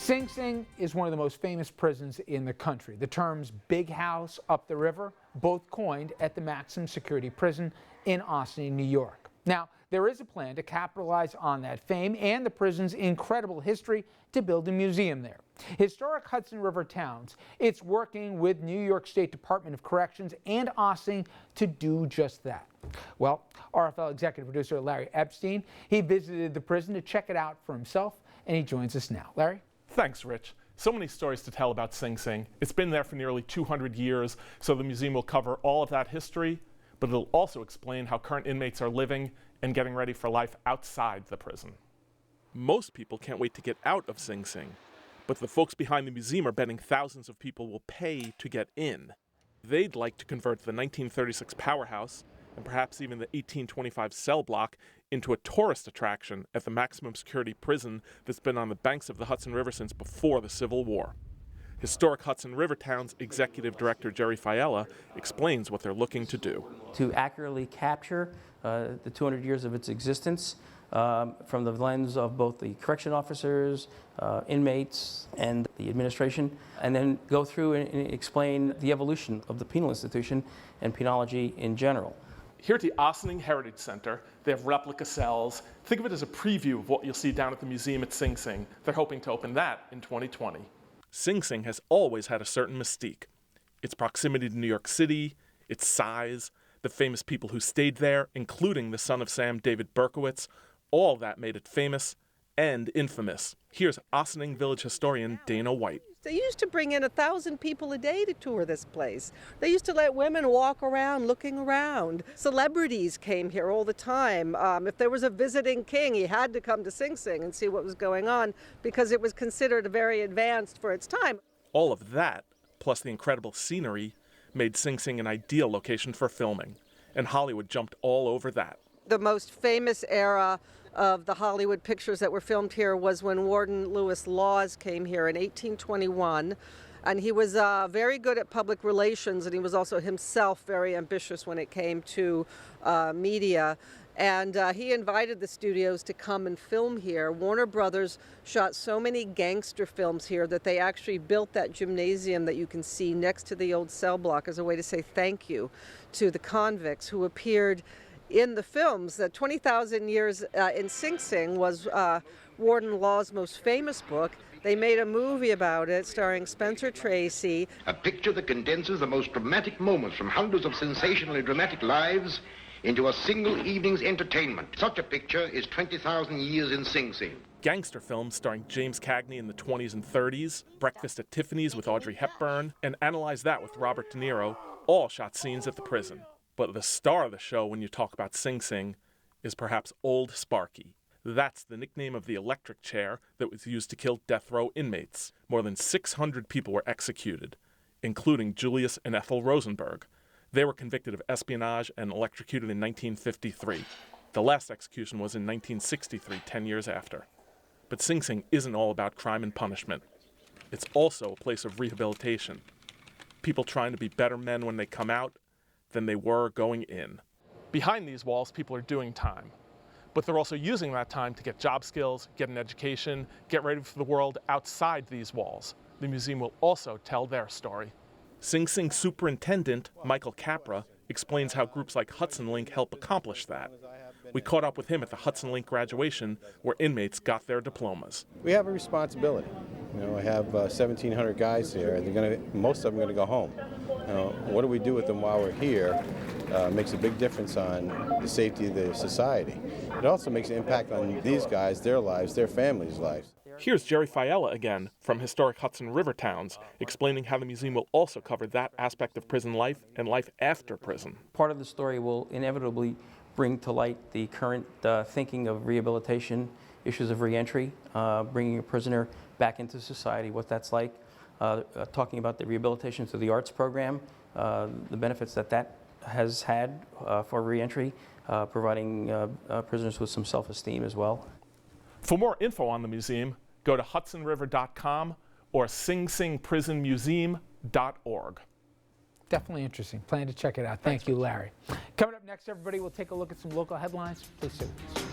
Sing Sing is one of the most famous prisons in the country. The terms big house up the river, both coined at the maximum security prison in Ossining, New York. Now, there is a plan to capitalize on that fame and the prison's incredible history to build a museum there. Historic Hudson River Towns, it's working with New York State Department of Corrections and Ossining to do just that. Well, RFL executive producer Larry Epstein, he visited the prison to check it out for himself, and he joins us now. Larry? Thanks, Rich. So many stories to tell about Sing Sing. It's been there for nearly 200 years, so the museum will cover all of that history, but it'll also explain how current inmates are living and getting ready for life outside the prison. Most people can't wait to get out of Sing Sing, but the folks behind the museum are betting thousands of people will pay to get in. They'd like to convert the 1936 powerhouse, and perhaps even the 1825 cell block, into a tourist attraction at the maximum security prison that's been on the banks of the Hudson River since before the Civil War. Historic Hudson River Towns Executive Director Jerry Fiella explains what they're looking to do. To accurately capture the 200 years of its existence from the lens of both the correction officers, inmates, and the administration, and then go through and explain the evolution of the penal institution and penology in general. Here at the Ossining Heritage Center, they have replica cells. Think of it as a preview of what you'll see down at the museum at Sing Sing. They're hoping to open that in 2020. Sing Sing has always had a certain mystique. Its proximity to New York City, its size, the famous people who stayed there, including the son of Sam, David Berkowitz, all that made it famous and infamous. Here's Ossining Village historian Dana White. They used to bring in 1,000 people a day to tour this place. They used to let women walk around looking around. Celebrities came here all the time. If there was a visiting king, he had to come to Sing Sing and see what was going on because it was considered very advanced for its time. All of that, plus the incredible scenery, made Sing Sing an ideal location for filming, and Hollywood jumped all over that. The most famous era of the Hollywood pictures that were filmed here was when Warden Lewis Laws came here in 1821. And he was very good at public relations, and he was also himself very ambitious when it came to media. And he invited the studios to come and film here. Warner Brothers shot so many gangster films here that they actually built that gymnasium that you can see next to the old cell block as a way to say thank you to the convicts who appeared in the films. That 20,000 Years in Sing Sing was Warden Law's most famous book. They made a movie about it starring Spencer Tracy. A picture that condenses the most dramatic moments from hundreds of sensationally dramatic lives into a single evening's entertainment. Such a picture is 20,000 Years in Sing Sing. Gangster films starring James Cagney in the 20s and 30s, Breakfast at Tiffany's with Audrey Hepburn, and Analyze That with Robert De Niro, all shot scenes at the prison. But the star of the show when you talk about Sing Sing is perhaps Old Sparky. That's the nickname of the electric chair that was used to kill death row inmates. More than 600 people were executed, including Julius and Ethel Rosenberg. They were convicted of espionage and electrocuted in 1953. The last execution was in 1963, 10 years after. But Sing Sing isn't all about crime and punishment. It's also a place of rehabilitation. People trying to be better men when they come out than they were going in. Behind these walls, people are doing time, but they're also using that time to get job skills, get an education, get ready for the world outside these walls. The museum will also tell their story. Sing Sing Superintendent Michael Capra explains how groups like Hudson Link help accomplish that. We caught up with him at the Hudson Link graduation where inmates got their diplomas. We have a responsibility. I have 1,700 guys here, and most of them are going to go home. What do we do with them while we're here makes a big difference on the safety of the society. It also makes an impact on these guys, their lives, their families' lives. Here's Jerry Fiella again from Historic Hudson River Towns, explaining how the museum will also cover that aspect of prison life and life after prison. Part of the story will inevitably bring to light the current thinking of rehabilitation, issues of reentry, bringing a prisoner back into society, what that's like, talking about the rehabilitation through the arts program, the benefits that has had for reentry, providing prisoners with some self-esteem as well. For more info on the museum, go to hudsonriver.com or singsingprisonmuseum.org. Definitely interesting. Plan to check it out. Thank you, Larry. Coming up next, everybody, we'll take a look at some local headlines. Please sit with us.